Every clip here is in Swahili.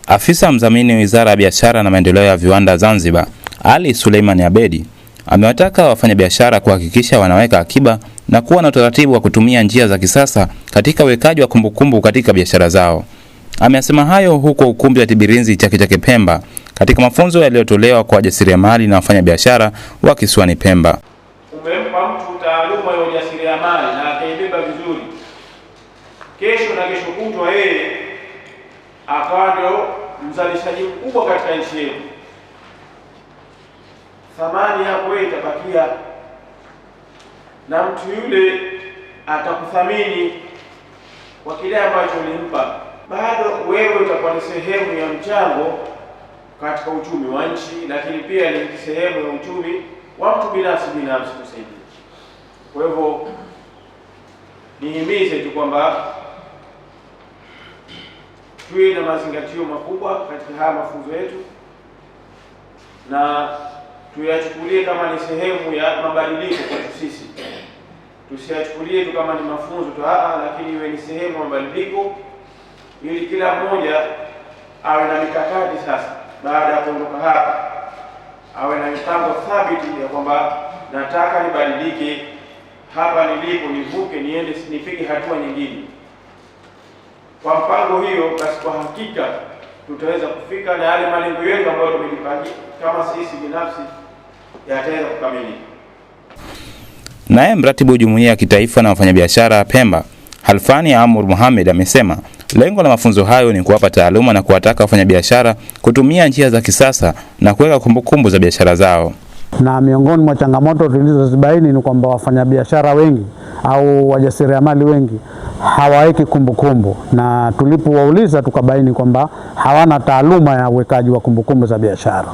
Afisa mdhamini Wizara ya Biashara na Maendeleo ya Viwanda Zanzibar, Ali Suleiman Abedi, amewataka wafanyabiashara kuhakikisha wanaweka akiba na kuwa na utaratibu wa kutumia njia za kisasa katika uwekaji wa kumbukumbu katika biashara zao. Amesema hayo huko ukumbi wa Tibirinzi Chake Chake Pemba katika mafunzo yaliyotolewa kwa wajasiriamali na wafanyabiashara wa kisiwani Pemba. Umempa mtu taaluma ya ujasiriamali na akaibeba vizuri, kesho na kesho kutwa yeye akawa ndio mzalishaji mkubwa katika nchi yetu, thamani yako wewe itabakia na mtu yule atakuthamini kwa kile ambacho ulimpa. Bado wewe utakuwa ni sehemu ya mchango katika uchumi wa nchi, lakini pia ni sehemu ya uchumi wa mtu binafsi kusaidia. Kwa hivyo nihimize tu kwamba tuwe na mazingatio makubwa katika haya mafunzo yetu na tuyachukulie kama ni sehemu ya mabadiliko kwetu sisi. Tusiyachukulie tu kama ni mafunzo tu, lakini iwe ni sehemu ya mabadiliko, ili kila mmoja awe na mikakati sasa baada ya kuondoka hapa, awe na mipango thabiti ya kwamba nataka nibadilike, hapa nilipo nivuke, niende nipige hatua nyingine. Kwa mpango hiyo basi kwa hakika tutaweza kufika na yale malengo yetu ambayo tumejipangia kama sisi binafsi yataweza kukamilika. Naye mratibu Jumuiya ya Kitaifa na Wafanyabiashara Pemba, Halfani Amur Mohamed, amesema lengo la mafunzo hayo ni kuwapa taaluma na kuwataka wafanyabiashara kutumia njia za kisasa na kuweka kumbukumbu za biashara zao. Na miongoni mwa changamoto tulizozibaini ni kwamba wafanyabiashara wengi au wajasiriamali wengi hawaweki kumbukumbu, na tulipowauliza tukabaini kwamba hawana taaluma ya uwekaji wa kumbukumbu za biashara.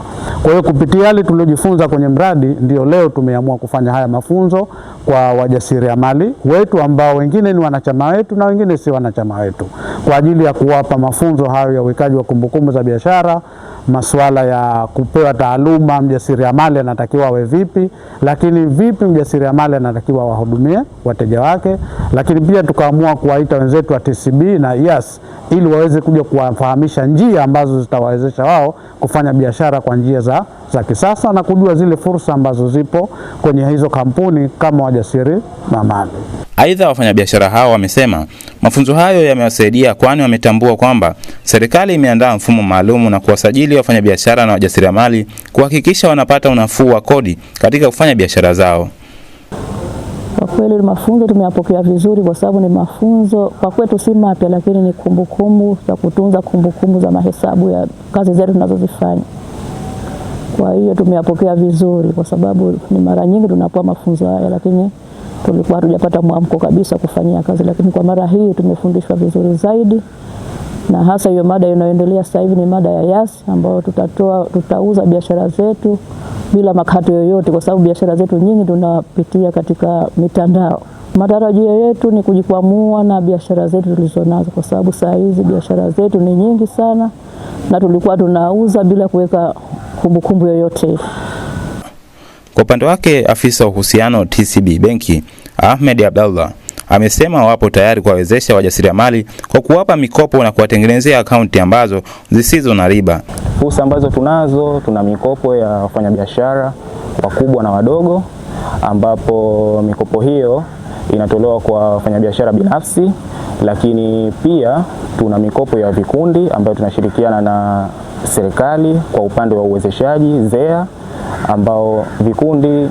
Kwa hiyo kupitia yale tuliojifunza kwenye mradi, ndio leo tumeamua kufanya haya mafunzo kwa wajasiriamali wetu ambao wengine ni wanachama wetu na wengine si wanachama wetu, kwa ajili ya kuwapa mafunzo hayo ya uwekaji wa kumbukumbu za biashara, masuala ya kupewa taaluma mjasiriamali anatakiwa awe vipi, lakini vipi mjasiriamali anatakiwa wahudumie wateja wake, lakini pia tukaamua kuwaita wenzetu wa TCB na IAS ili waweze kuja kuwafahamisha njia ambazo zitawawezesha wao kufanya biashara kwa njia za kisasa na kujua zile fursa ambazo zipo kwenye hizo kampuni kama wajasiriamali. Aidha, wafanyabiashara hao wamesema mafunzo hayo yamewasaidia, kwani wametambua kwamba serikali imeandaa mfumo maalum na kuwasajili wafanyabiashara na wajasiriamali kuhakikisha wanapata unafuu wa kodi katika kufanya biashara zao. Kwa kweli mafunzo tumeyapokea vizuri, kwa sababu ni mafunzo kwa kwetu si mapya, lakini ni kumbukumbu za kutunza kumbukumbu za mahesabu ya kazi zetu tunazozifanya. Kwa hiyo tumeyapokea vizuri, kwa sababu ni mara nyingi tunapewa mafunzo haya lakini tulikuwa hatujapata mwamko kabisa kufanyia kazi, lakini kwa mara hii tumefundishwa vizuri zaidi, na hasa hiyo mada inayoendelea sasa hivi ni mada ya IAS ambayo tutauza biashara zetu bila makato yoyote, kwa sababu biashara zetu nyingi tunapitia katika mitandao. Matarajio yetu ni kujikwamua na biashara zetu tulizonazo, kwa sababu saa hizi biashara zetu ni nyingi sana na tulikuwa tunauza bila kuweka kumbukumbu yoyote. Kwa upande wake, afisa uhusiano TCB Benki, Ahmed Abdallah, amesema wapo tayari kuwawezesha wajasiriamali kwa kuwapa mikopo na kuwatengenezea akaunti ambazo zisizo na riba. Fursa ambazo tuna mikopo ya wafanyabiashara wakubwa na wadogo, ambapo mikopo hiyo inatolewa kwa wafanyabiashara binafsi, lakini pia tuna mikopo ya vikundi ambayo tunashirikiana na serikali kwa upande wa uwezeshaji ZEA, ambao vikundi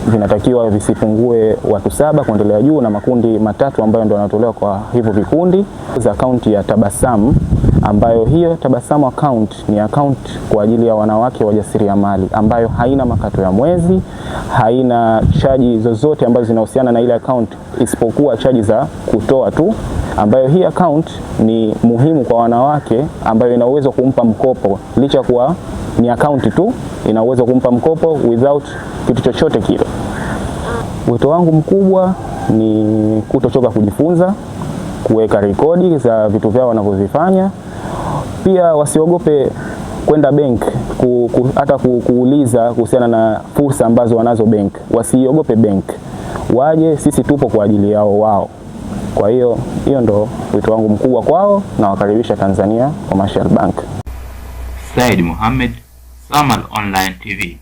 vinatakiwa visipungue watu 7 kuendelea juu na makundi 3 ambayo ndio yanatolewa kwa hivyo vikundi. Za akaunti ya Tabasamu, ambayo hiyo Tabasamu account ni account kwa ajili ya wanawake wajasiriamali, ambayo haina makato ya mwezi, haina chaji zozote ambazo zinahusiana na ile account isipokuwa chaji za kutoa tu, ambayo hii account ni muhimu kwa wanawake, ambayo ina uwezo kumpa mkopo licha kuwa ni account tu, ina uwezo kumpa mkopo without kitu chochote kile. Wito wangu mkubwa ni kutochoka kujifunza, kuweka rekodi za vitu vyao wanavyovifanya. Pia wasiogope kwenda bank, hata kuuliza kuhusiana na fursa ambazo wanazo bank. Wasiogope bank, waje, sisi tupo kwa ajili yao wao. Kwa hiyo ndo wito wangu mkubwa kwao, na wakaribisha Tanzania Commercial Bank. Said Mohamed, Samal Online TV.